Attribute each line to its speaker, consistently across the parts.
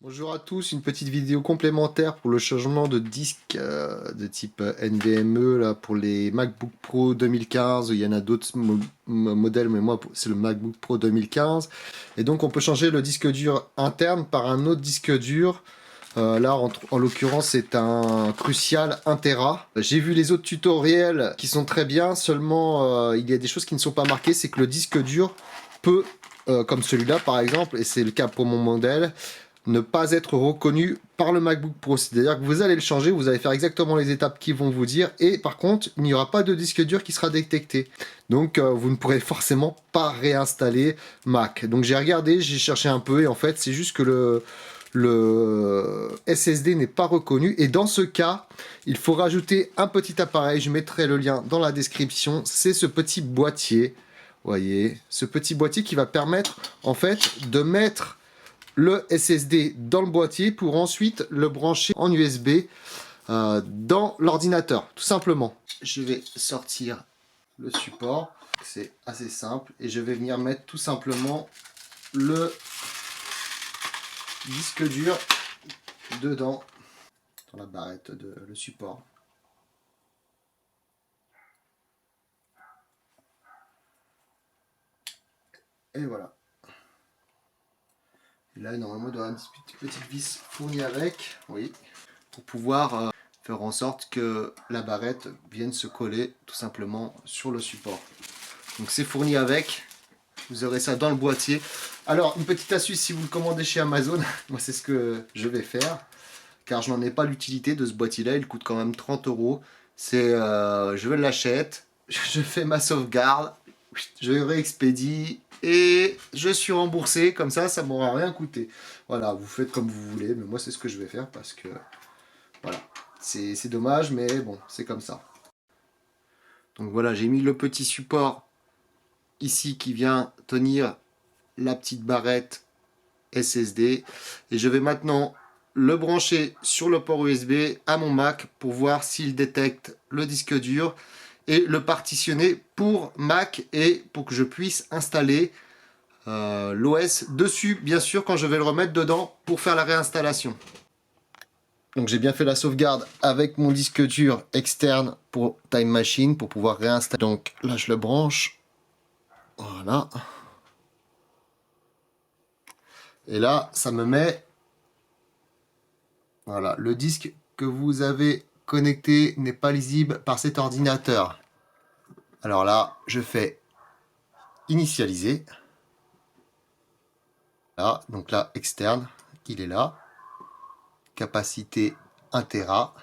Speaker 1: Bonjour à tous, une petite vidéo complémentaire pour le changement de disque de type NVMe là, pour les MacBook Pro 2015. Il y en a d'autres modèles, mais moi c'est le MacBook Pro 2015. Et donc on peut changer le disque dur interne par un autre disque dur. Là en l'occurrence c'est un Crucial 1 Tera. J'ai vu les autres tutoriels qui sont très bien, seulement il y a des choses qui ne sont pas marquées, c'est que le disque dur peut, comme celui-là par exemple, et c'est le cas pour mon modèle, ne pas être reconnu par le MacBook Pro. C'est-à-dire que vous allez le changer, vous allez faire exactement les étapes qu'ils vont vous dire, et par contre, il n'y aura pas de disque dur qui sera détecté. Donc, vous ne pourrez forcément pas réinstaller Mac. Donc, j'ai regardé, j'ai cherché un peu, et en fait, c'est juste que le SSD n'est pas reconnu, et dans ce cas, il faut rajouter un petit appareil. Je mettrai le lien dans la description. C'est ce petit boîtier. Voyez, ce petit boîtier qui va permettre, en fait, de mettre le SSD dans le boîtier pour ensuite le brancher en USB dans l'ordinateur, tout simplement. Je vais sortir le support, c'est assez simple, et je vais venir mettre tout simplement le disque dur dedans, dans la barrette de le support. Et voilà. Et là, normalement, il doit y avoir une petite vis fournie avec, oui, pour pouvoir faire en sorte que la barrette vienne se coller tout simplement sur le support. Donc c'est fourni avec, vous aurez ça dans le boîtier. Alors une petite astuce, si vous le commandez chez Amazon, moi c'est ce que je vais faire, car je n'en ai pas l'utilité de ce boîtier là, il coûte quand même 30 €. C'est, je l'achète, je fais ma sauvegarde, je réexpédie et je suis remboursé, comme ça m'aura rien coûté. Voilà, vous faites comme vous voulez, mais moi c'est ce que je vais faire parce que voilà, c'est dommage, mais bon, c'est comme ça. Donc voilà, j'ai mis le petit support ici qui vient tenir la petite barrette SSD, et je vais maintenant le brancher sur le port USB à mon Mac pour voir s'il détecte le disque dur et le partitionner pour Mac, et pour que je puisse installer l'OS dessus, bien sûr, quand je vais le remettre dedans pour faire la réinstallation. Donc j'ai bien fait la sauvegarde avec mon disque dur externe pour Time Machine pour pouvoir réinstaller. Donc là je le branche, voilà. Et là ça me met, voilà, le disque que vous avez connecté n'est pas lisible par cet ordinateur. Alors là je fais initialiser. Là, donc là externe, il est là. Capacité 1 Tera.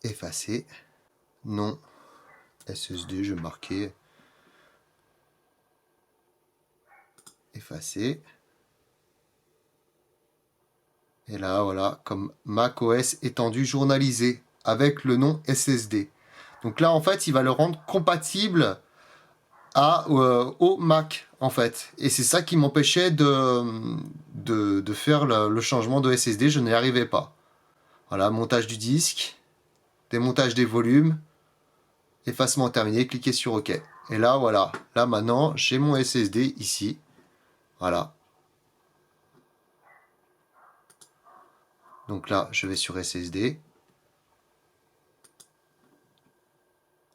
Speaker 1: Effacer. Non. SSD, je marquais. Effacer. Et là, voilà, comme macOS étendu journalisé avec le nom SSD. Donc là, en fait, il va le rendre compatible au Mac, en fait. Et c'est ça qui m'empêchait de faire le changement de SSD. Je n'y arrivais pas. Voilà, montage du disque, démontage des volumes, effacement terminé, cliquez sur OK. Et là, voilà. Là, maintenant, j'ai mon SSD ici. Voilà. Donc là, je vais sur SSD.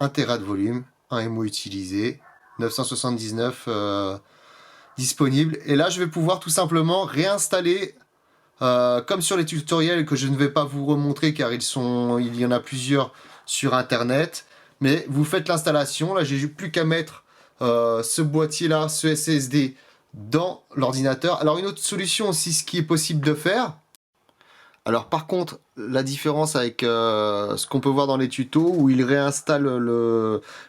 Speaker 1: 1 Tera de volume, 1 MO utilisé, 979 disponible. Et là, je vais pouvoir tout simplement réinstaller, comme sur les tutoriels que je ne vais pas vous remontrer car il y en a plusieurs sur internet. Mais vous faites l'installation. Là, j'ai plus qu'à mettre ce boîtier-là, ce SSD dans l'ordinateur. Alors, une autre solution aussi, ce qui est possible de faire. Alors par contre, la différence avec ce qu'on peut voir dans les tutos où il réinstalle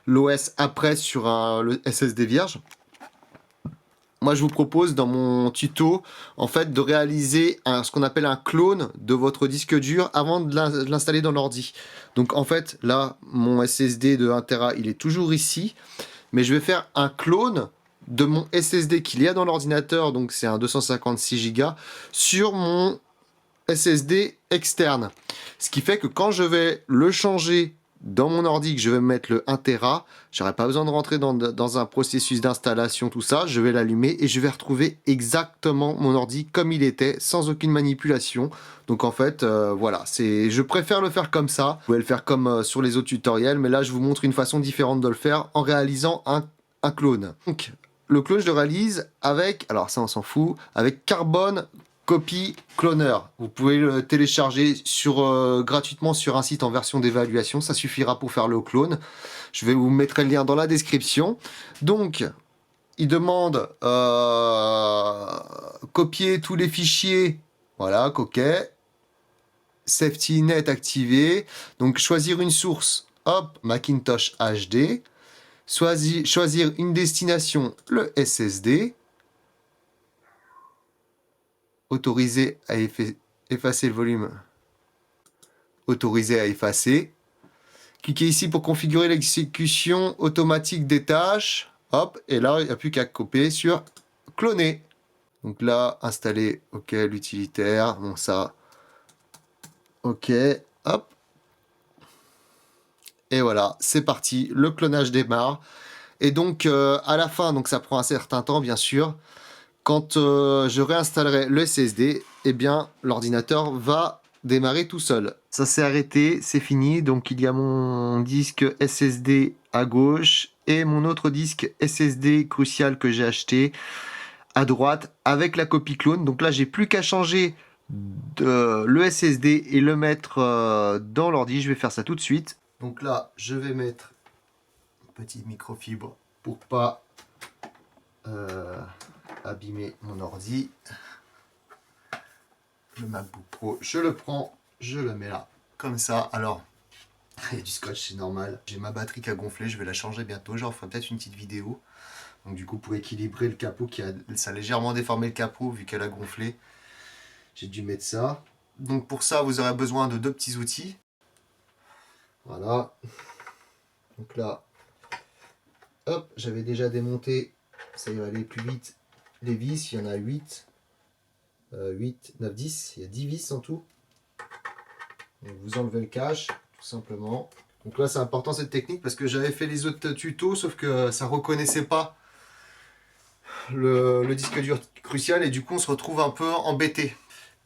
Speaker 1: l'OS après sur le SSD vierge, moi je vous propose dans mon tuto en fait de réaliser ce qu'on appelle un clone de votre disque dur avant de l'installer dans l'ordi. Donc en fait là mon SSD de 1 Tera il est toujours ici, mais je vais faire un clone de mon SSD qu'il y a dans l'ordinateur, donc c'est un 256 Go, sur mon SSD externe. Ce qui fait que quand je vais le changer dans mon ordi que je vais mettre le 1 Tera, j'aurai pas besoin de rentrer dans un processus d'installation, tout ça. Je vais l'allumer et je vais retrouver exactement mon ordi comme il était, sans aucune manipulation. Donc en fait, voilà, je préfère le faire comme ça. Vous pouvez le faire comme sur les autres tutoriels, mais là je vous montre une façon différente de le faire en réalisant un clone. Donc le clone, je le réalise avec, alors ça on s'en fout, avec Carbon Copy Cloner. Vous pouvez le télécharger gratuitement sur un site en version d'évaluation. Ça suffira pour faire le clone. Je vais vous mettre le lien dans la description. Donc, il demande copier tous les fichiers. Voilà, OK. Safety Net activé. Donc, choisir une source. Hop, Macintosh HD. Choisir une destination, le SSD. Autoriser à effacer le volume. Autoriser à effacer. Cliquez ici pour configurer l'exécution automatique des tâches. Hop, et là, il n'y a plus qu'à copier sur cloner. Donc là, installer, OK, l'utilitaire. Bon, ça, OK, hop. Et voilà, c'est parti. Le clonage démarre. Et donc, à la fin, donc ça prend un certain temps, bien sûr. Quand je réinstallerai le SSD, eh bien, l'ordinateur va démarrer tout seul. Ça s'est arrêté, c'est fini. Donc, il y a mon disque SSD à gauche et mon autre disque SSD Crucial que j'ai acheté à droite avec la copie clone. Donc là, j'ai plus qu'à changer le SSD et le mettre dans l'ordi. Je vais faire ça tout de suite. Donc là, je vais mettre une petite microfibre pour pas abîmer mon ordi. Le MacBook Pro, je le prends, je le mets là, comme ça. Alors, il y a du scotch, c'est normal. J'ai ma batterie qui a gonflé, je vais la changer bientôt. J'en ferai peut-être une petite vidéo. Donc du coup, pour équilibrer le capot, ça a légèrement déformé le capot vu qu'elle a gonflé. J'ai dû mettre ça. Donc pour ça, vous aurez besoin de deux petits outils. Voilà. Donc là, hop, j'avais déjà démonté, ça va aller plus vite, les vis, il y en a 8. 8, 9, 10, il y a 10 vis en tout. Donc vous enlevez le cache, tout simplement. Donc là, c'est important cette technique parce que j'avais fait les autres tutos, sauf que ça ne reconnaissait pas le disque dur crucial et du coup, on se retrouve un peu embêté.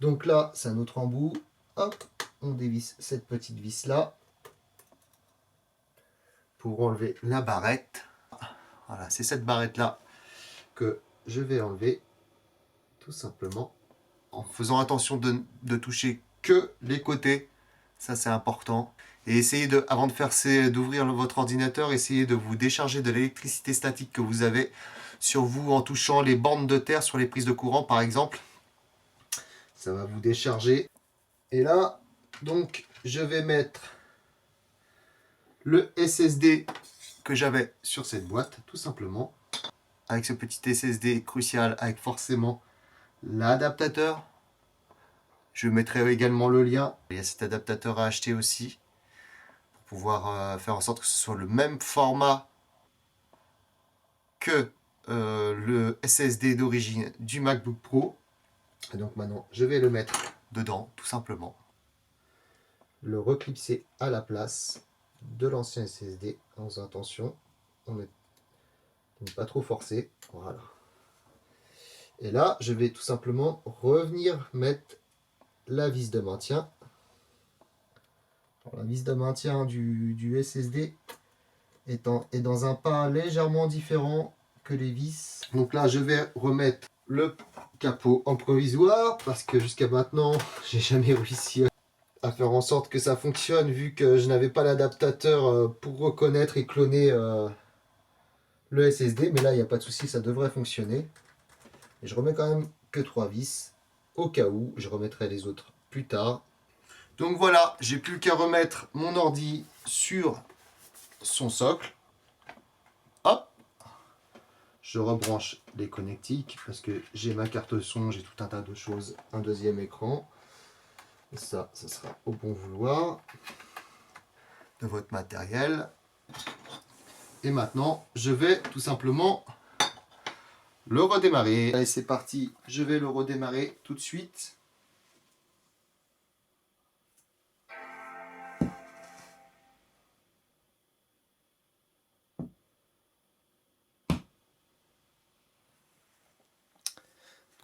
Speaker 1: Donc là, c'est un autre embout. Hop, on dévisse cette petite vis là pour enlever la barrette. Voilà, c'est cette barrette là que je vais enlever tout simplement en faisant attention de toucher que les côtés. Ça, c'est important. Et essayez avant de d'ouvrir votre ordinateur, essayez de vous décharger de l'électricité statique que vous avez sur vous en touchant les bandes de terre sur les prises de courant, par exemple. Ça va vous décharger. Et là, donc, je vais mettre le SSD que j'avais sur cette boîte, tout simplement. Avec ce petit SSD crucial, avec forcément l'adaptateur. Je mettrai également le lien. Il y a cet adaptateur à acheter aussi pour pouvoir faire en sorte que ce soit le même format que le SSD d'origine du MacBook Pro. Et donc maintenant, je vais le mettre dedans, tout simplement. Le reclipser à la place de l'ancien SSD en faisant attention. On ne pas trop forcer. Voilà. Et là, je vais tout simplement revenir mettre la vis de maintien. Alors, la vis de maintien du SSD est dans un pas légèrement différent que les vis. Donc là, je vais remettre le capot en provisoire parce que jusqu'à maintenant, j'ai jamais réussi à faire en sorte que ça fonctionne vu que je n'avais pas l'adaptateur pour reconnaître et cloner le SSD. Mais là, il n'y a pas de souci, ça devrait fonctionner. Et je remets quand même que 3 vis au cas où. Je remettrai les autres plus tard. Donc voilà, j'ai plus qu'à remettre mon ordi sur son socle. Hop, je rebranche les connectiques parce que j'ai ma carte son, j'ai tout un tas de choses, un deuxième écran. Et ça sera au bon vouloir de votre matériel. Et maintenant, je vais tout simplement le redémarrer. Allez, c'est parti, je vais le redémarrer tout de suite.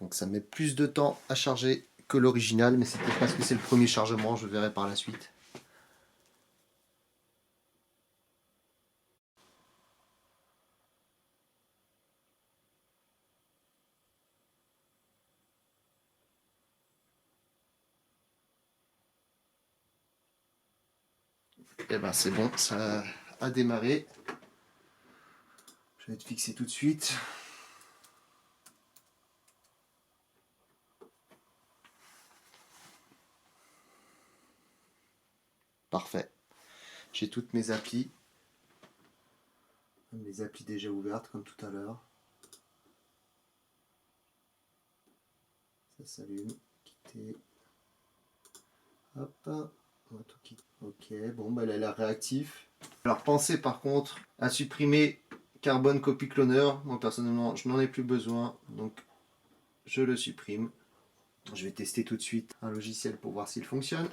Speaker 1: Donc ça met plus de temps à charger que l'original, mais c'était parce que c'est le premier chargement, je verrai par la suite. Et ben c'est bon, ça a démarré. Je vais te fixer tout de suite. Parfait. J'ai toutes mes applis. Les applis déjà ouvertes comme tout à l'heure. Ça s'allume. Quitter. Hop. On va tout quitter. Ok, bon, bah, elle a l'air réactif. Alors pensez par contre à supprimer Carbon Copy Cloner. Moi personnellement, je n'en ai plus besoin. Donc je le supprime. Je vais tester tout de suite un logiciel pour voir s'il fonctionne.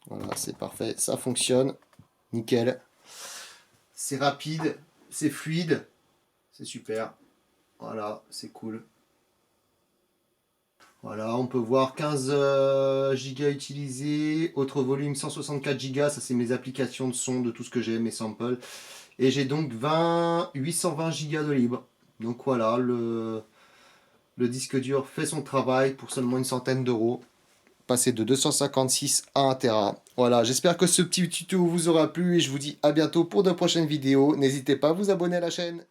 Speaker 1: Voilà, c'est parfait, ça fonctionne. Nickel. C'est rapide, c'est fluide, c'est super. Voilà, c'est cool. Voilà, on peut voir 15 gigas utilisés, autre volume 164 gigas, ça c'est mes applications de son, de tout ce que j'ai, mes samples. Et j'ai donc 820 gigas de libre. Donc voilà, le disque dur fait son travail pour seulement une centaine d'euros. Passer de 256 à 1 Tera. Voilà, j'espère que ce petit tuto vous aura plu et je vous dis à bientôt pour de prochaines vidéos. N'hésitez pas à vous abonner à la chaîne.